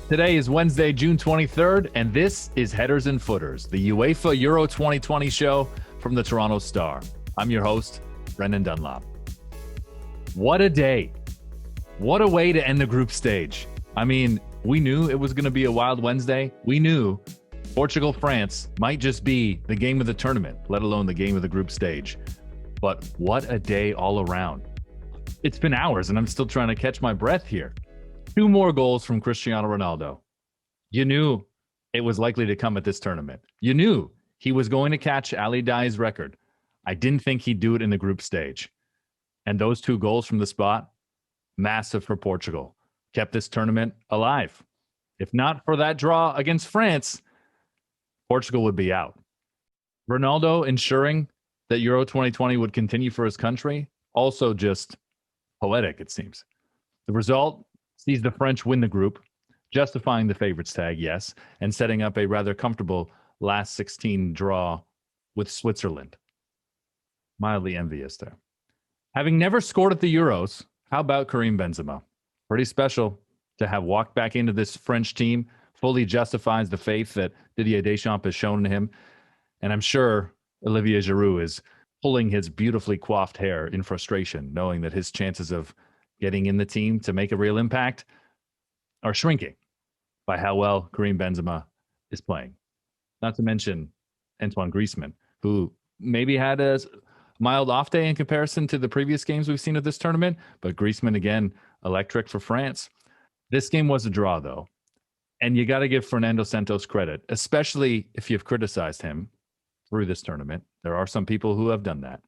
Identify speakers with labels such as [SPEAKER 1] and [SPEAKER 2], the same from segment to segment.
[SPEAKER 1] Today is Wednesday, June 23rd, and this is Headers and Footers, the UEFA Euro 2020 show from the Toronto Star. I'm your host, Brendan Dunlop. What a day. What a way to end the group stage. I mean, we knew it was going to be a wild Wednesday. We knew Portugal-France might just be the game of the tournament, let alone the game of the group stage. But what a day all around. It's been hours, and I'm still trying to catch my breath here. 2 more goals from Cristiano Ronaldo. You knew it was likely to come at this tournament. You knew he was going to catch Ali Dai's record. I didn't think he'd do it in the group stage. And those 2 goals from the spot, massive for Portugal. Kept this tournament alive. If not for that draw against France, Portugal would be out. Ronaldo ensuring that Euro 2020 would continue for his country, also just poetic, it seems. The result sees the French win the group, justifying the favorites tag, yes, and setting up a rather comfortable last 16 draw with Switzerland. Mildly envious there. Having never scored at the Euros, how about Karim Benzema? Pretty special to have walked back into this French team, fully justifies the faith that Didier Deschamps has shown to him. And I'm sure Olivier Giroud is pulling his beautifully coiffed hair in frustration, knowing that his chances of getting in the team to make a real impact are shrinking by how well Karim Benzema is playing. Not to mention Antoine Griezmann, who maybe had a mild off day in comparison to the previous games we've seen of this tournament, but Griezmann, again, electric for France. This game was a draw, though, and you got to give Fernando Santos credit, especially if you've criticized him through this tournament. There are some people who have done that.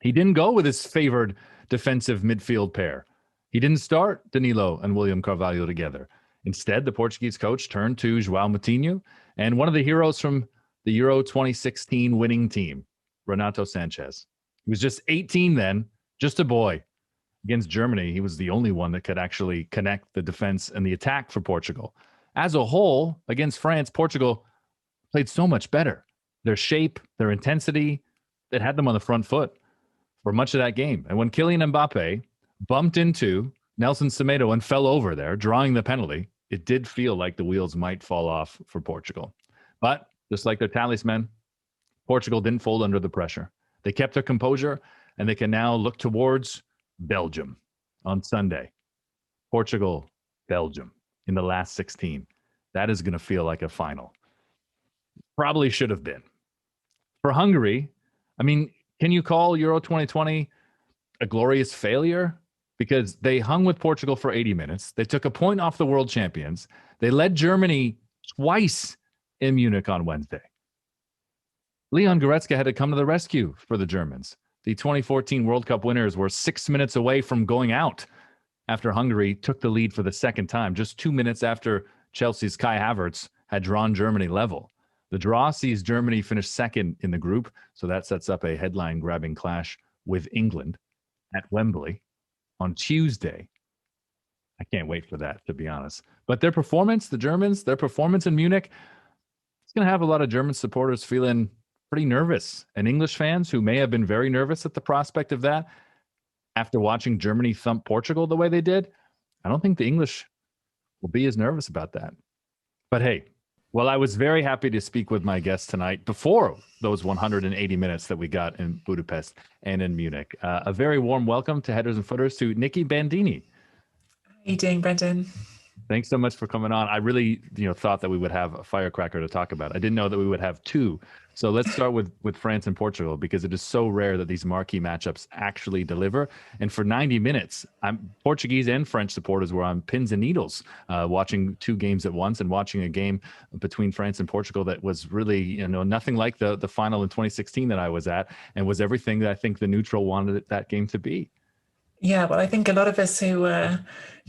[SPEAKER 1] He didn't go with his favored defensive midfield pair. He didn't start Danilo and William Carvalho together. Instead, the Portuguese coach turned to João Moutinho and one of the heroes from the Euro 2016 winning team, Renato Sanchez. He was just 18 then, just a boy. Against Germany, he was the only one that could actually connect the defense and the attack for Portugal. As a whole, against France, Portugal played so much better. Their shape, their intensity, it had them on the front foot for much of that game. And when Kylian Mbappe bumped into Nelson Semedo and fell over there, drawing the penalty, it did feel like the wheels might fall off for Portugal. But just like their talisman, Portugal didn't fold under the pressure. They kept their composure, and they can now look towards Belgium on Sunday. Portugal, Belgium in the last 16. That is going to feel like a final. Probably should have been. For Hungary, I mean, can you call Euro 2020 a glorious failure? Because they hung with Portugal for 80 minutes. They took a point off the world champions. They led Germany twice in Munich on Wednesday. Leon Goretzka had to come to the rescue for the Germans. The 2014 World Cup winners were 6 minutes away from going out after Hungary took the lead for the second time, just 2 minutes after Chelsea's Kai Havertz had drawn Germany level. The draw sees Germany finish second in the group, so that sets up a headline-grabbing clash with England at Wembley on Tuesday. I can't wait for that, to be honest. But their performance, the Germans, their performance in Munich, it's going to have a lot of German supporters feeling pretty nervous. And English fans who may have been very nervous at the prospect of that after watching Germany thump Portugal the way they did, I don't think the English will be as nervous about that. But hey, well, I was very happy to speak with my guest tonight before those 180 minutes that we got in Budapest and in Munich. A very warm welcome to Headers and Footers to Nicky Bandini.
[SPEAKER 2] How are you doing, Brendan?
[SPEAKER 1] Thanks so much for coming on. I really, thought that we would have a firecracker to talk about. I didn't know that we would have 2. So let's start with France and Portugal, because it is so rare that these marquee matchups actually deliver. And for 90 minutes, Portuguese and French supporters were on pins and needles, watching 2 games at once and watching a game between France and Portugal that was really, nothing like the final in 2016 that I was at, and was everything that I think the neutral wanted that game to be.
[SPEAKER 2] Yeah, well, I think a lot of us who are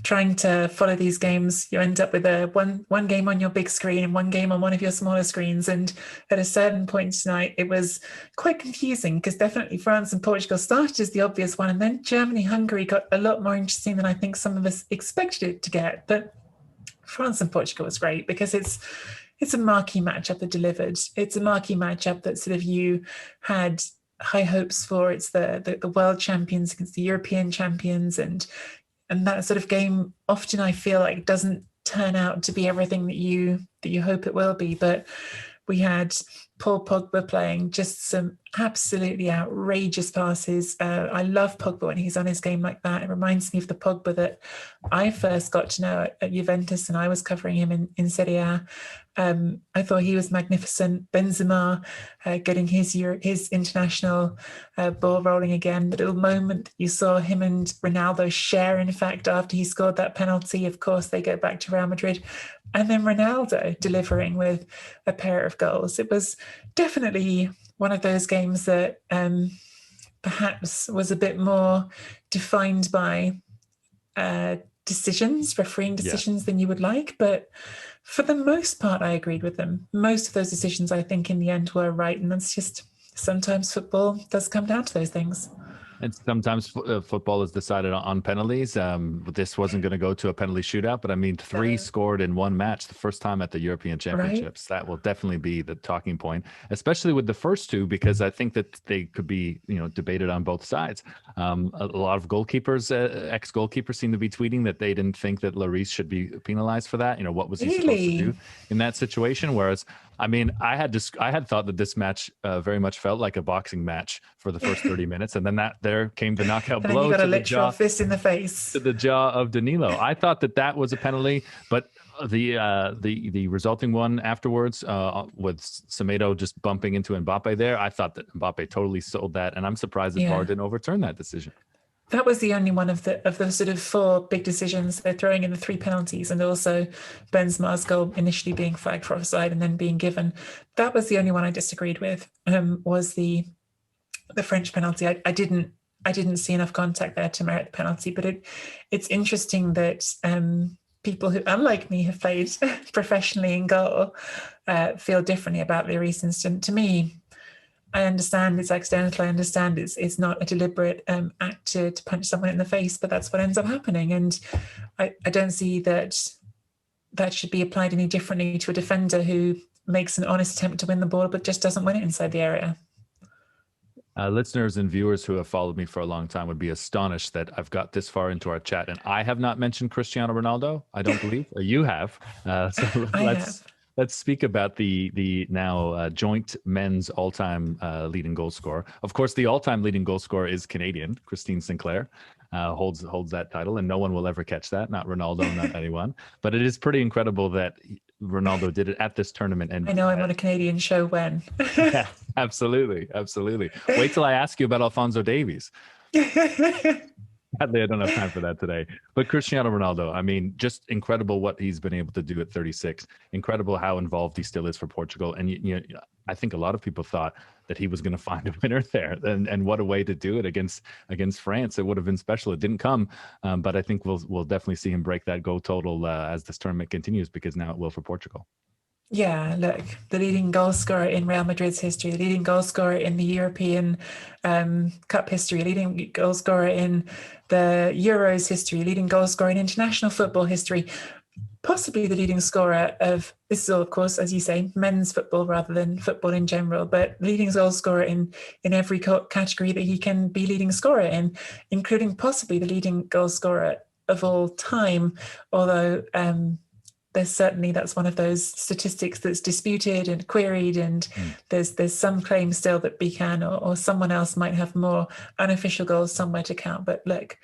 [SPEAKER 2] trying to follow these games, you end up with one game on your big screen and one game on one of your smaller screens. And at a certain point tonight, it was quite confusing, because definitely France and Portugal started as the obvious one. And then Germany, Hungary got a lot more interesting than I think some of us expected it to get. But France and Portugal was great, because it's a marquee matchup that delivered. It's a marquee matchup that sort of you had high hopes for. It's the world champions against the European champions, and that sort of game often I feel like doesn't turn out to be everything that you hope it will be. But we had Paul Pogba playing just some absolutely outrageous passes. I love Pogba when he's on his game like that. It reminds me of the Pogba that I first got to know at Juventus, and I was covering him in Serie A. I thought he was magnificent. Benzema getting his international ball rolling again. The little moment you saw him and Ronaldo share, in fact, after he scored that penalty. Of course, they go back to Real Madrid. And then Ronaldo delivering with a pair of goals. It was definitely one of those games that perhaps was a bit more defined by refereeing decisions than you would like. But for the most part, I agreed with them. Most of those decisions, I think, in the end were right. And that's just, sometimes football does come down to those things.
[SPEAKER 1] And sometimes football is decided on penalties. This wasn't going to go to a penalty shootout, but I mean, 3 scored in one match, the first time at the European Championships. Right. That will definitely be the talking point, especially with the first 2, because I think that they could be, debated on both sides. A lot of goalkeepers, ex-goalkeepers, seem to be tweeting that they didn't think that Lloris should be penalized for that. What was he supposed to do in that situation? Whereas, I mean, I had thought that this match very much felt like a boxing match for the first 30 minutes, and then there came the knockout blow.
[SPEAKER 2] You got a literal fist in the face
[SPEAKER 1] to the jaw of Danilo. I thought that was a penalty, but the resulting one afterwards, with Semedo just bumping into Mbappe there, I thought that Mbappe totally sold that, and I'm surprised that VAR didn't overturn that decision.
[SPEAKER 2] That was the only one of the sort of 4 big decisions. They're throwing in the 3 penalties, and also Benzema's goal initially being flagged for offside and then being given. That was the only one I disagreed with. Was the French penalty. I didn't see enough contact there to merit the penalty. But it's interesting that people who, unlike me, have played professionally in goal feel differently about Lloris incident. To me, I understand it's accidental. I understand it's not a deliberate act to punch someone in the face, but that's what ends up happening. And I don't see that should be applied any differently to a defender who makes an honest attempt to win the ball, but just doesn't win it inside the area.
[SPEAKER 1] Listeners and viewers who have followed me for a long time would be astonished that I've got this far into our chat and I have not mentioned Cristiano Ronaldo. I don't believe you have. So let's speak about the now joint men's all-time leading goal scorer. Of course, the all-time leading goal scorer is Canadian. Christine Sinclair holds that title, and no one will ever catch that. Not Ronaldo, not anyone. But it is pretty incredible that Ronaldo did it at this tournament. And
[SPEAKER 2] I know I'm on a Canadian show when.
[SPEAKER 1] Yeah, absolutely. Wait till I ask you about Alphonso Davies. Sadly, I don't have time for that today. But Cristiano Ronaldo, I mean, just incredible what he's been able to do at 36. Incredible how involved he still is for Portugal. And I think a lot of people thought that he was going to find a winner there. And what a way to do it against France. It would have been special. It didn't come. But I think we'll definitely see him break that goal total as this tournament continues, because now it will for Portugal.
[SPEAKER 2] Yeah, look, the leading goal scorer in Real Madrid's history, the leading goal scorer in the European Cup history, leading goal scorer in the Euros history, leading goal scorer in international football history, possibly the leading scorer of, this is all, of course, as you say, men's football rather than football in general, but leading goal scorer in every category that he can be leading scorer in, including possibly the leading goal scorer of all time, although that's one of those statistics that's disputed and queried, and there's some claim still that Bican or someone else might have more unofficial goals somewhere to count. But look,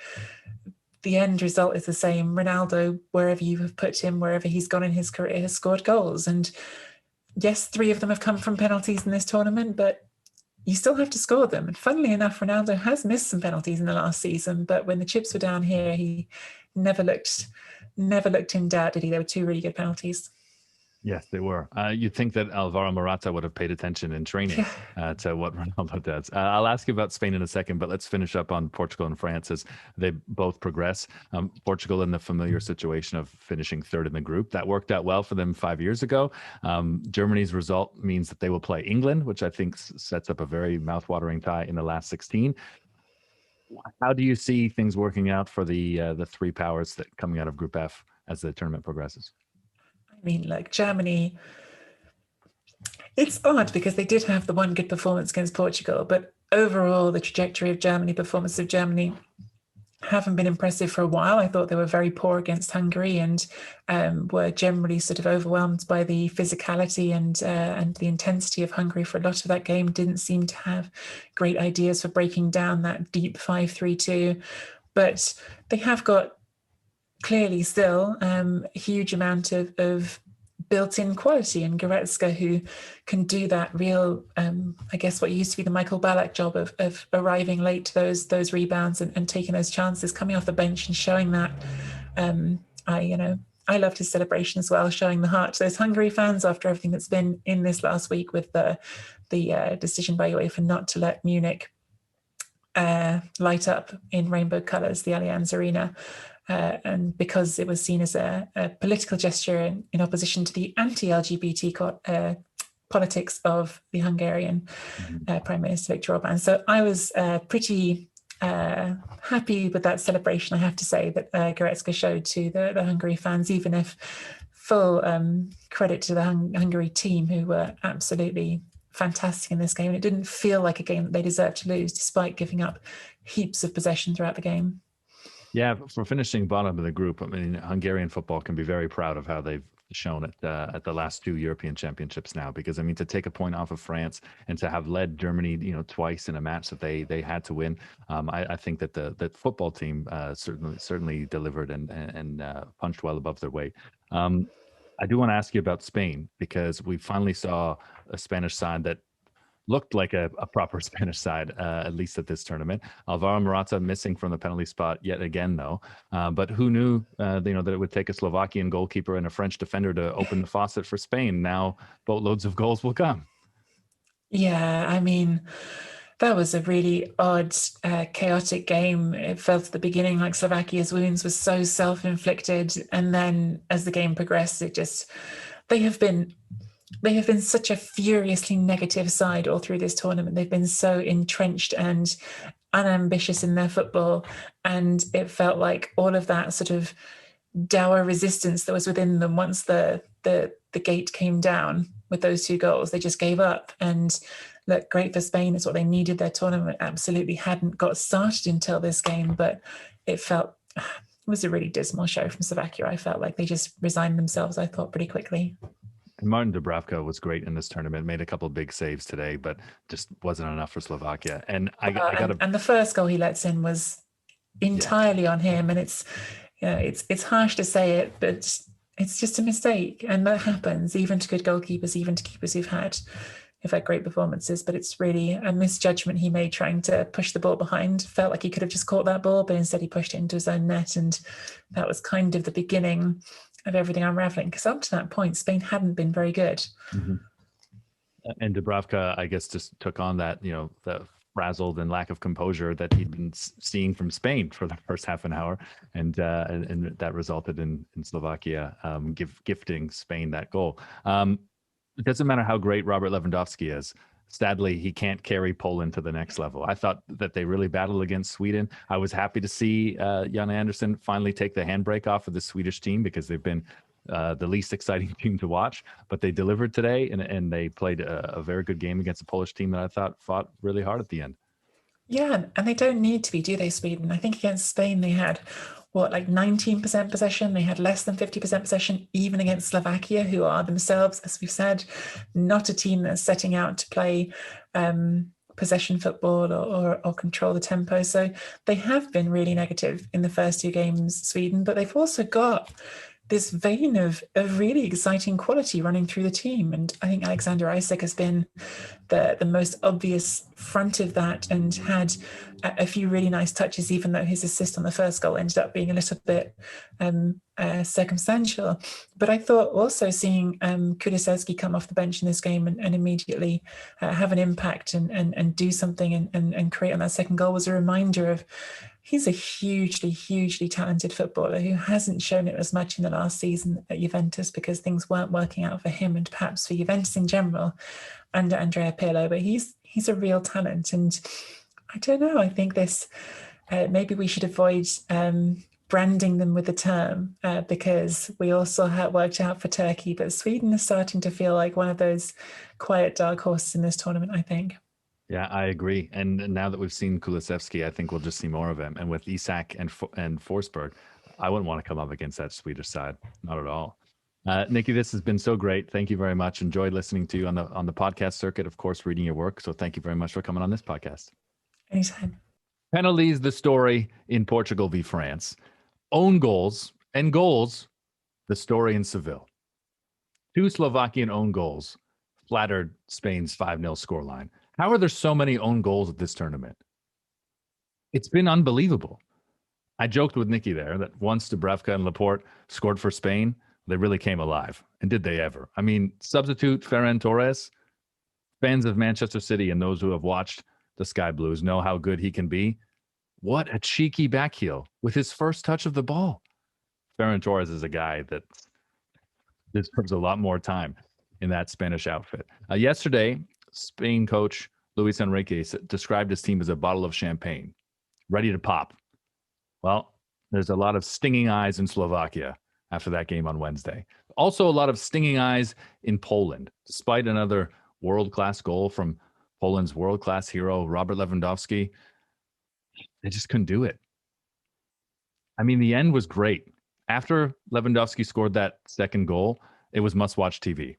[SPEAKER 2] the end result is the same. Ronaldo, wherever you have put him, wherever he's gone in his career, has scored goals. And yes, 3 of them have come from penalties in this tournament, but you still have to score them. And funnily enough, Ronaldo has missed some penalties in the last season, but when the chips were down here, he never looked in doubt, did he? There were 2 really good penalties.
[SPEAKER 1] Yes, they were. You'd think that Alvaro Morata would have paid attention in training to what Ronaldo does. I'll ask you about Spain in a second, but let's finish up on Portugal and France as they both progress. Portugal in the familiar situation of finishing 3rd in the group. That worked out well for them 5 years ago. Germany's result means that they will play England, which I think sets up a very mouth-watering tie in the last 16. How do you see things working out for the 3 powers that coming out of Group F as the tournament progresses?
[SPEAKER 2] I mean, like Germany, it's odd because they did have the one good performance against Portugal, but overall the trajectory of Germany, performance of Germany haven't been impressive for a while. I thought they were very poor against Hungary and were generally sort of overwhelmed by the physicality and the intensity of Hungary for a lot of that game. Didn't seem to have great ideas for breaking down that deep 5-3-2, but they have got clearly still a huge amount of built-in quality, and Goretzka, who can do that real, I guess what used to be the Michael Ballack job of arriving late to those rebounds and taking those chances, coming off the bench and showing that. I loved his celebration as well, showing the heart to those Hungary fans after everything that's been in this last week with the decision by UEFA not to let Munich light up in rainbow colours, the Allianz Arena. And because it was seen as a political gesture in opposition to the anti-LGBT politics of the Hungarian Prime Minister Viktor Orban. So I was pretty happy with that celebration, I have to say, that Goretzka showed to the Hungary fans, even if full credit to the Hungary team, who were absolutely fantastic in this game. And it didn't feel like a game that they deserved to lose, despite giving up heaps of possession throughout the game.
[SPEAKER 1] Yeah, for finishing bottom of the group, I mean, Hungarian football can be very proud of how they've shown it at the last two European Championships now. Because I mean, to take a point off of France and to have led Germany, twice in a match that they had to win, I think that the football team certainly delivered and punched well above their weight. I do want to ask you about Spain, because we finally saw a Spanish side that looked like a proper Spanish side, at least at this tournament. Alvaro Morata missing from the penalty spot yet again, though. But who knew, that it would take a Slovakian goalkeeper and a French defender to open the faucet for Spain? Now boatloads of goals will come.
[SPEAKER 2] Yeah, I mean, that was a really odd, chaotic game. It felt at the beginning like Slovakia's wounds were so self-inflicted. And then as the game progressed, they have been such a furiously negative side all through this tournament. They've been so entrenched and unambitious in their football. And it felt like all of that sort of dour resistance that was within them, once the gate came down with those two goals, they just gave up. And look, great for Spain. It's what they needed. Their tournament absolutely hadn't got started until this game, but it was a really dismal show from Slovakia. I felt like they just resigned themselves, I thought, pretty quickly.
[SPEAKER 1] And Martin Dubravka was great in this tournament, made a couple of big saves today, but just wasn't enough for Slovakia. And
[SPEAKER 2] and the first goal he lets in was entirely on him. And it's harsh to say it, but it's just a mistake. And that happens even to good goalkeepers, even to keepers who've had great performances. But it's really a misjudgment he made trying to push the ball behind. Felt like he could have just caught that ball, but instead he pushed it into his own net. And that was kind of the beginning of everything unraveling, because up to that point, Spain hadn't been very good.
[SPEAKER 1] Mm-hmm. And Dubravka, I guess, just took on that, the frazzled and lack of composure that he'd been seeing from Spain for the first half an hour. And that resulted in Slovakia gifting Spain that goal. It doesn't matter how great Robert Lewandowski is. Sadly, he can't carry Poland to the next level. I thought that they really battled against Sweden. I was happy to see Jan Andersson finally take the handbrake off of the Swedish team, because they've been the least exciting team to watch. But they delivered today, and they played a very good game against a Polish team that I thought fought really hard at the end.
[SPEAKER 2] Yeah, and they don't need to be, do they, Sweden? I think against Spain they had 19% possession. They had less than 50% possession, even against Slovakia, who are themselves, as we've said, not a team that's setting out to play possession football or control the tempo. So they have been really negative in the first two games, Sweden, but they've also got this vein of really exciting quality running through the team. And I think Alexander Isak has been the most obvious front of that, and had a few really nice touches, even though his assist on the first goal ended up being a little bit circumstantial. But I thought also seeing Kulusevski come off the bench in this game and immediately have an impact and do something and create on that second goal was a reminder of he's a hugely, hugely talented footballer who hasn't shown it as much in the last season at Juventus, because things weren't working out for him and perhaps for Juventus in general under Andrea Pirlo. But he's a real talent. And I don't know, I think this, maybe we should avoid branding them with the term because we also have worked out for Turkey, but Sweden is starting to feel like one of those quiet dark horses in this tournament, I think.
[SPEAKER 1] Yeah, I agree. And now that we've seen Kulusevski, I think we'll just see more of him. And with Isak and Forsberg, I wouldn't want to come up against that Swedish side. Not at all. Nicky, this has been so great. Thank you very much. Enjoyed listening to you on the podcast circuit, of course, reading your work. So thank you very much for coming on this podcast.
[SPEAKER 2] Anytime.
[SPEAKER 1] Penalties, the story in Portugal v France. Own goals and goals, the story in Seville. 2 Slovakian own goals flattered Spain's 5-0 scoreline. How are there so many own goals at this tournament? It's been unbelievable. I joked with Nicky there that once Dubravka and Laporte scored for Spain, they really came alive. And did they ever? I mean, substitute Ferran Torres, fans of Manchester City and those who have watched the Sky Blues know how good he can be. What a cheeky backheel with his first touch of the ball. Ferran Torres is a guy that deserves a lot more time in that Spanish outfit. Yesterday, Spain coach Luis Enrique described his team as a bottle of champagne, ready to pop. Well, there's a lot of stinging eyes in Slovakia after that game on Wednesday. Also, a lot of stinging eyes in Poland, despite another world-class goal from Poland's world-class hero, Robert Lewandowski. They just couldn't do it. I mean, the end was great. After Lewandowski scored that second goal, it was must-watch TV.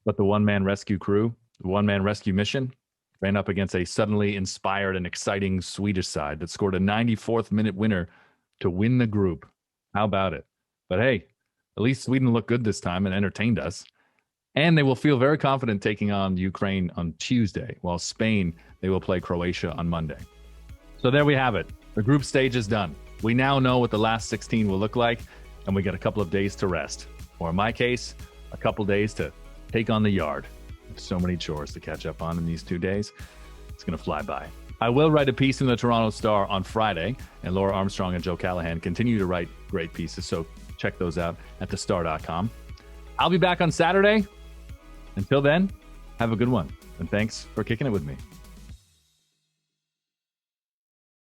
[SPEAKER 1] But the one-man rescue crew, the one-man rescue mission, ran up against a suddenly inspired and exciting Swedish side that scored a 94th minute winner to win the group. How about it? But hey, at least Sweden looked good this time and entertained us. And they will feel very confident taking on Ukraine on Tuesday, while Spain, they will play Croatia on Monday. So there we have it. The group stage is done. We now know what the last 16 will look like, and we got a couple of days to rest. Or in my case, a couple days to take on the yard. There's so many chores to catch up on in these 2 days. It's going to fly by. I will write a piece in the Toronto Star on Friday, and Laura Armstrong and Joe Callahan continue to write great pieces, so check those out at thestar.com. I'll be back on Saturday. Until then, have a good one, and thanks for kicking it with me.